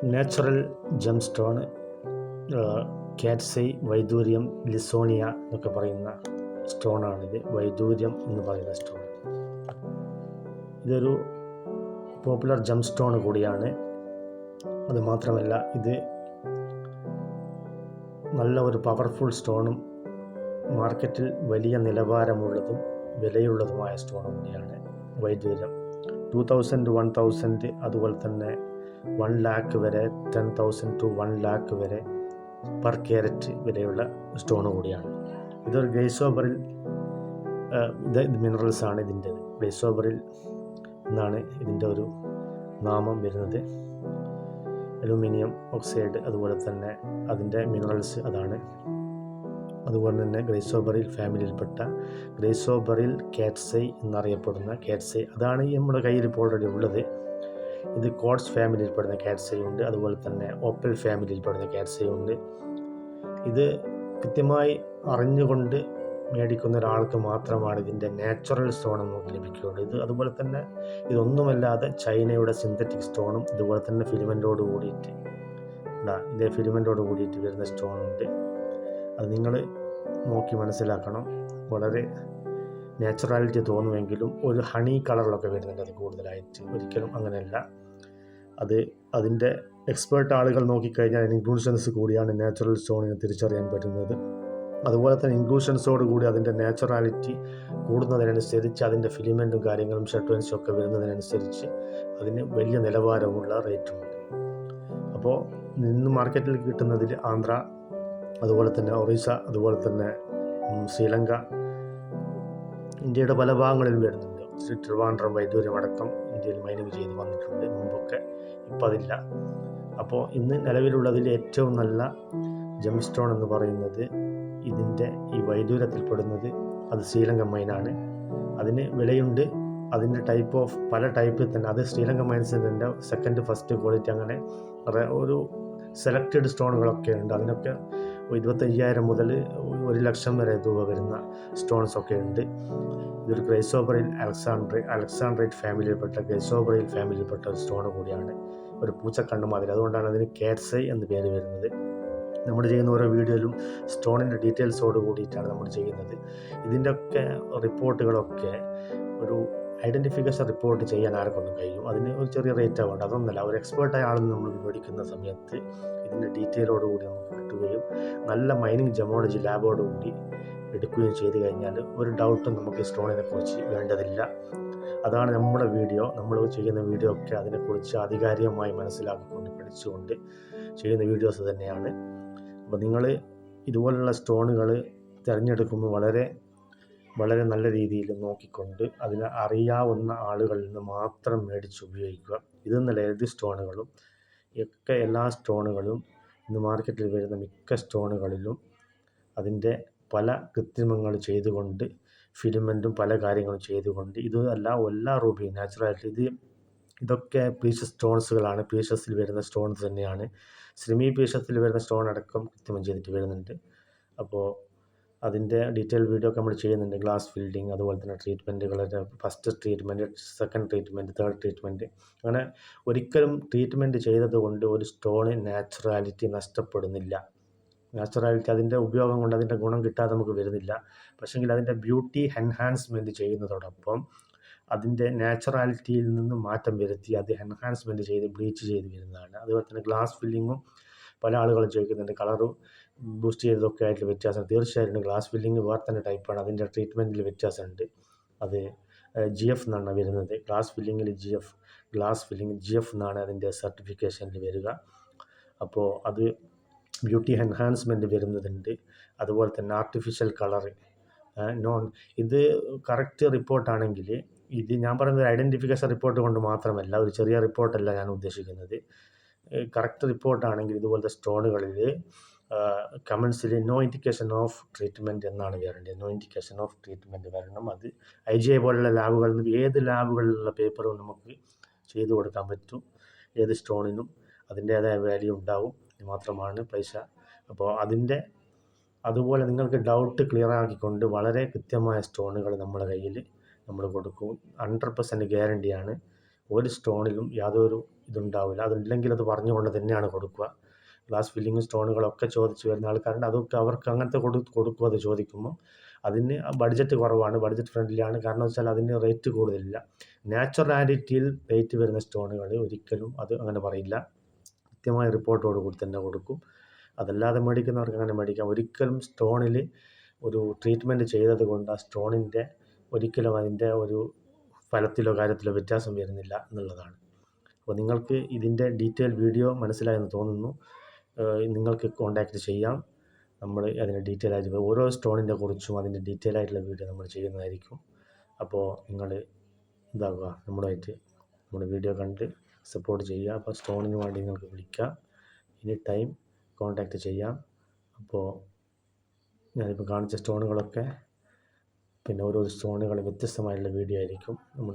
Natural gem stone, കാറ്റ്സൈ, വൈദൂര്യം, ലിസോണിയ എന്നൊക്കെ പറയുന്ന സ്റ്റോണാണിത്. വൈദൂര്യം എന്ന് പറയുന്ന സ്റ്റോൺ ഇതൊരു പോപ്പുലർ ജെം സ്റ്റോൺ കൂടിയാണ്. അതുമാത്രമല്ല ഇത് നല്ല ഒരു പവർഫുൾ സ്റ്റോണും മാർക്കറ്റിൽ വലിയ നിലവാരമുള്ളതും വിലയുള്ളതുമായ സ്റ്റോൺ കൂടിയാണ് വൈദൂര്യം. 2000 1000 അതുപോലെ തന്നെ 1 lakh വരെ, 10,000 to 1 lakh വരെ പെർ ക്യാരറ്റ് വിലയുള്ള സ്റ്റോൺ കൂടിയാണ്. ഇതൊരു ഗ്രേസോബറിൽ ഇത് മിനറൽസാണ് ഇതിൻ്റെത്. ഗ്രേസോബറിൽ എന്നാണ് ഇതിൻ്റെ ഒരു നാമം വരുന്നത്. അലൂമിനിയം ഓക്സൈഡ് അതുപോലെ തന്നെ അതിൻ്റെ മിനറൽസ് അതാണ്. അതുപോലെ തന്നെ ഗ്രേസോബറിൽ ഫാമിലിയിൽപ്പെട്ട ഗ്രേസോബറിൽ കാറ്റ്സൈ എന്നറിയപ്പെടുന്ന കാറ്റ്സൈ അതാണ് നമ്മുടെ കയ്യിൽ ഇപ്പോൾ ഓൾറെഡി ഉള്ളത്. ഇത് കോഡ്സ് ഫാമിലിയിൽപ്പെടുന്ന കാറ്റ്സൈ ഉണ്ട്, അതുപോലെ തന്നെ ഓപ്പൽ ഫാമിലിയിൽപ്പെടുന്ന കാറ്റ്സൈ ഉണ്ട്. ഇത് കൃത്യമായി അറിഞ്ഞുകൊണ്ട് മേടിക്കുന്ന ഒരാൾക്ക് മാത്രമാണ് ഇതിൻ്റെ നാച്ചുറൽ സ്റ്റോൺ നമുക്ക് ലഭിക്കുകയുള്ളൂ. ഇത് അതുപോലെ തന്നെ ഇതൊന്നുമല്ലാതെ ചൈനയുടെ സിന്തറ്റിക് സ്റ്റോണും ഇതുപോലെ തന്നെ ഫിലിമെൻറ്റോട് കൂടിയിട്ട് ഇതേ ഫിലിമെൻറ്റോട് കൂടിയിട്ട് വരുന്ന സ്റ്റോണുണ്ട്. അത് നിങ്ങൾ നോക്കി മനസ്സിലാക്കണം. വളരെ നാച്ചുറാലിറ്റി തോന്നുമെങ്കിലും ഒരു ഹണി കളറിലൊക്കെ വരുന്നുണ്ട് അത് കൂടുതലായിട്ട്. ഒരിക്കലും അങ്ങനെയല്ല. അതിൻ്റെ എക്സ്പേർട്ട് ആളുകൾ നോക്കിക്കഴിഞ്ഞാൽ ഇൻക്ലൂഷൻസ് കൂടിയാണ് നാച്ചുറൽ സ്റ്റോണിനെ തിരിച്ചറിയാൻ പറ്റുന്നത്. അതുപോലെ തന്നെ ഇൻക്ലൂഷൻസോട് കൂടി അതിൻ്റെ നാച്ചുറാലിറ്റി കൂടുന്നതിനനുസരിച്ച് അതിൻ്റെ ഫിലിമെൻറ്റും കാര്യങ്ങളും ഷട്ട്വൻസും ഒക്കെ വരുന്നതിനനുസരിച്ച് അതിന് വലിയ നിലവാരമുള്ള റേറ്റുമുണ്ട്. അപ്പോൾ ഇന്ന് മാർക്കറ്റിൽ കിട്ടുന്നതിൽ ആന്ധ്ര, അതുപോലെ തന്നെ ഒറീസ, അതുപോലെ തന്നെ ശ്രീലങ്ക, ഇന്ത്യയുടെ പല ഭാഗങ്ങളിലും വരുന്നുണ്ട്. ട്രിവാൻഡ്രം വൈദൂര്യം അടക്കം ഇന്ത്യയിൽ മൈനിങ് ചെയ്ത് വന്നിട്ടുണ്ട് മുമ്പൊക്കെ. ഇപ്പം അതില്ല. അപ്പോൾ ഇന്ന് നിലവിലുള്ളതിൽ ഏറ്റവും നല്ല ജെം സ്റ്റോൺ എന്ന് പറയുന്നത് ഇതിൻ്റെ ഈ വൈദൂര്യത്തിൽപ്പെടുന്നത് അത് ശ്രീലങ്കൻ മൈനാണ്. അതിന് വിലയുണ്ട്. അതിൻ്റെ പല ടൈപ്പിൽ തന്നെ അത് ശ്രീലങ്കൻ മൈൻസിൻ്റെ സെക്കൻഡ് ഫസ്റ്റ് ക്വാളിറ്റി അങ്ങനെ ഒരു സെലക്റ്റഡ് സ്റ്റോണുകളൊക്കെ ഉണ്ട്. അതിനൊക്കെ 25,000 മുതൽ 1,00,000 വരെ രൂപ വരുന്ന സ്റ്റോൺസൊക്കെ ഉണ്ട്. ഇതൊരു ഗ്രേസോബറിൽ അലക്സാൻഡ്രൈറ്റ് ഫാമിലിയിൽപ്പെട്ട ഒരു സ്റ്റോൺ കൂടിയാണ്. ഒരു പൂച്ചക്കണ്ണ് മാതിരി. അതുകൊണ്ടാണ് അതിന് കാറ്റ്സൈ എന്ന് പേര് വരുന്നത്. നമ്മൾ ചെയ്യുന്ന ഓരോ വീഡിയോയിലും സ്റ്റോണിൻ്റെ ഡീറ്റെയിൽസോട് കൂടിയിട്ടാണ് നമ്മൾ ചെയ്യുന്നത്. ഇതിൻ്റെ ഒക്കെ റിപ്പോർട്ടുകളൊക്കെ ഒരു ഐഡൻറ്റിഫിക്കേഷൻ റിപ്പോർട്ട് ചെയ്യാൻ ആർക്കൊന്നും കഴിയും. അതിന് ഒരു ചെറിയ റേറ്റ് ആവുന്നുണ്ട്. അതൊന്നല്ല, ഒരു എക്സ്പേർട്ടായ ആളെന്ന് നമ്മൾ മേടിക്കുന്ന സമയത്ത് ഇതിൻ്റെ ഡീറ്റെയിലോടുകൂടി നമുക്ക് കിട്ടുകയും നല്ല മൈനിങ് ജെമോളജി ലാബോടുകൂടി എടുക്കുകയും ചെയ്ത് കഴിഞ്ഞാൽ ഒരു ഡൗട്ടും നമുക്ക് സ്റ്റോണിനെ കുറിച്ച് വേണ്ടതില്ല. അതാണ് നമ്മുടെ വീഡിയോ. നമ്മൾ ചെയ്യുന്ന വീഡിയോ ഒക്കെ അതിനെക്കുറിച്ച് ആധികാരികമായി മനസ്സിലാക്കിക്കൊണ്ട് പഠിച്ചുകൊണ്ട് ചെയ്യുന്ന വീഡിയോസ് തന്നെയാണ്. അപ്പോൾ നിങ്ങൾ ഇതുപോലുള്ള സ്റ്റോണുകൾ തിരഞ്ഞെടുക്കുമ്പോൾ വളരെ വളരെ നല്ല രീതിയിൽ നോക്കിക്കൊണ്ട് അതിനെ അറിയാവുന്ന ആളുകളിൽ നിന്ന് മാത്രം മേടിച്ച് ഉപയോഗിക്കുക. ഇതെന്നല്ല ഏത് സ്റ്റോണുകളും എല്ലാ സ്റ്റോണുകളും ഇന്ന് മാർക്കറ്റിൽ വരുന്ന മിക്ക സ്റ്റോണുകളിലും അതിൻ്റെ പല കൃത്രിമങ്ങൾ ചെയ്തുകൊണ്ട് ഫിലിമെൻറ്റും പല കാര്യങ്ങളും ചെയ്തുകൊണ്ട് ഇതല്ല എല്ലാ റൂബി നാച്ചുറാലിറ്റി ഇതൊക്കെ പീഷ്യസ് സ്റ്റോൺസുകളാണ്. പീഷ്യസിൽ വരുന്ന സ്റ്റോൺസ് തന്നെയാണ്. സെമി പീഷ്യസിൽ വരുന്ന സ്റ്റോൺ അടക്കം കൃത്രിമം ചെയ്തിട്ട് വരുന്നുണ്ട്. അപ്പോൾ അതിൻ്റെ ഡീറ്റെയിൽ വീഡിയോ ഒക്കെ നമ്മൾ ചെയ്യുന്നുണ്ട്. ഗ്ലാസ് ഫിൽഡിങ്, അതുപോലെ തന്നെ ട്രീറ്റ്മെൻറ്റുകളുടെ first treatment, second treatment, third treatment, അങ്ങനെ ഒരിക്കലും ട്രീറ്റ്മെൻറ്റ് ചെയ്തതുകൊണ്ട് ഒരു സ്റ്റോണ് നാച്ചുറാലിറ്റി നഷ്ടപ്പെടുന്നില്ല. നാച്ചുറാലിറ്റി അതിൻ്റെ ഉപയോഗം കൊണ്ട് അതിൻ്റെ ഗുണം കിട്ടാതെ നമുക്ക് വരുന്നില്ല. പക്ഷേങ്കിൽ അതിൻ്റെ ബ്യൂട്ടി എൻഹാൻസ്മെൻറ്റ് ചെയ്യുന്നതോടൊപ്പം അതിൻ്റെ നാച്ചുറാലിറ്റിയിൽ നിന്ന് മാറ്റം വരുത്തി അത് എൻഹാൻസ്മെൻറ്റ് ചെയ്ത് ബ്ലീച്ച് ചെയ്ത് വരുന്നതാണ്. അതുപോലെ തന്നെ ഗ്ലാസ് ഫില്ലിങ്ങും പല ആളുകളും ചോദിക്കുന്നുണ്ട്. കളറും ബൂസ്റ്റ് ചെയ്തതൊക്കെ ആയിട്ട് വ്യത്യാസമുണ്ട്. തീർച്ചയായിട്ടും ഗ്ലാസ് ഫില്ലിങ് വേറെ തന്നെ ടൈപ്പാണ്. അതിൻ്റെ ട്രീറ്റ്മെൻറ്റിൽ വ്യത്യാസമുണ്ട്. അത് GF എന്നാണ് വരുന്നത്. ഗ്ലാസ് ഫില്ലിങ്ങിൽ ഗ്ലാസ് ഫില്ലിങ് GF എന്നാണ് അതിൻ്റെ സർട്ടിഫിക്കേഷനിൽ വരിക. അപ്പോൾ അത് ബ്യൂട്ടി എൻഹാൻസ്മെൻറ്റ് വരുന്നതുണ്ട്. അതുപോലെ തന്നെ ആർട്ടിഫിഷ്യൽ കളറ് ഇത് കറക്റ്റ് റിപ്പോർട്ടാണെങ്കിൽ ഇത് ഞാൻ പറയുന്നത് ഐഡൻറ്റിഫിക്കേഷൻ റിപ്പോർട്ട് കൊണ്ട് മാത്രമല്ല, ഒരു ചെറിയ റിപ്പോർട്ടല്ല ഞാൻ ഉദ്ദേശിക്കുന്നത്. കറക്റ്റ് റിപ്പോർട്ടാണെങ്കിൽ ഇതുപോലത്തെ സ്റ്റോണുകളിൽ കമൻസിൽ നോ ഇൻഡിക്കേഷൻ ഓഫ് ട്രീറ്റ്മെൻറ്റ് എന്നാണ് വരേണ്ടത്. നോ ഇൻഡിക്കേഷൻ ഓഫ് ട്രീറ്റ്മെൻറ്റ് വരണം. അത് IGI പോലുള്ള ലാബുകളിൽ നിന്ന് ഏത് ലാബുകളിലുള്ള പേപ്പറും നമുക്ക് ചെയ്തു കൊടുക്കാൻ പറ്റും. ഏത് സ്റ്റോണിനും അതിൻ്റേതായ വാല്യൂ ഉണ്ടാവും. മാത്രമാണ് പൈസ. അപ്പോൾ അതുപോലെ നിങ്ങൾക്ക് ഡൗട്ട് ക്ലിയർ ആക്കിക്കൊണ്ട് വളരെ കൃത്യമായ സ്റ്റോണുകൾ നമ്മുടെ കയ്യിൽ നമ്മൾ കൊടുക്കും. 100% ഗ്യാരണ്ടിയാണ്. ഒരു സ്റ്റോണിലും യാതൊരു ഇതുണ്ടാവില്ല. അതുണ്ടെങ്കിൽ അത് പറഞ്ഞുകൊണ്ട് തന്നെയാണ് കൊടുക്കുക. ഗ്ലാസ് ഫില്ലിങ് സ്റ്റോണുകളൊക്കെ ചോദിച്ച് വരുന്ന ആൾക്കാരുണ്ട്. അതൊക്കെ അവർക്ക് അങ്ങനത്തെ കൊടുക്കും. അത് ചോദിക്കുമ്പോൾ അതിന് ബഡ്ജറ്റ് കുറവാണ്, ബഡ്ജറ്റ് ഫ്രണ്ട്ലിയാണ്. കാരണം വെച്ചാൽ അതിന് റേറ്റ് കൂടുതലില്ല. നാച്ചുറാലിറ്റിയിൽ റേറ്റ് വരുന്ന സ്റ്റോണുകൾ ഒരിക്കലും അത് അങ്ങനെ പറയില്ല. കൃത്യമായ റിപ്പോർട്ടോട് കൂടി തന്നെ കൊടുക്കും. അതല്ലാതെ മേടിക്കുന്നവർക്ക് അങ്ങനെ മേടിക്കാം. ഒരിക്കലും സ്റ്റോണിൽ ഒരു ട്രീറ്റ്മെൻറ്റ് ചെയ്തത് കൊണ്ട് ആ സ്റ്റോണിൻ്റെ ഒരിക്കലും അതിൻ്റെ ഒരു ഫലത്തിലോ കാര്യത്തിലോ വ്യത്യാസം വരുന്നില്ല എന്നുള്ളതാണ്. അപ്പോൾ നിങ്ങൾക്ക് ഇതിൻ്റെ ഡീറ്റെയിൽ വീഡിയോ മനസ്സിലായെന്ന് തോന്നുന്നു. നിങ്ങൾക്ക് കോൺടാക്റ്റ് ചെയ്യാം. നമ്മൾ അതിന് ഡീറ്റെയിൽ ആയിട്ട് ഓരോ സ്റ്റോണിൻ്റെ കുറിച്ചും അതിൻ്റെ ഡീറ്റെയിൽ ആയിട്ടുള്ള വീഡിയോ നമ്മൾ ചെയ്യുന്നതായിരിക്കും. അപ്പോൾ നിങ്ങൾ ഇതാകുക, നമ്മുടെ വീഡിയോ കണ്ട് സപ്പോർട്ട് ചെയ്യുക. അപ്പോൾ സ്റ്റോണിന് വേണ്ടി നിങ്ങൾക്ക് വിളിക്കാം, എനി ടൈം കോൺടാക്റ്റ് ചെയ്യാം. അപ്പോൾ ഞാനിപ്പോൾ കാണിച്ച സ്റ്റോണുകളൊക്കെ പിന്നെ ഓരോ സ്റ്റോണുകൾ വ്യത്യസ്തമായിട്ടുള്ള വീഡിയോ ആയിരിക്കും. നമ്മൾ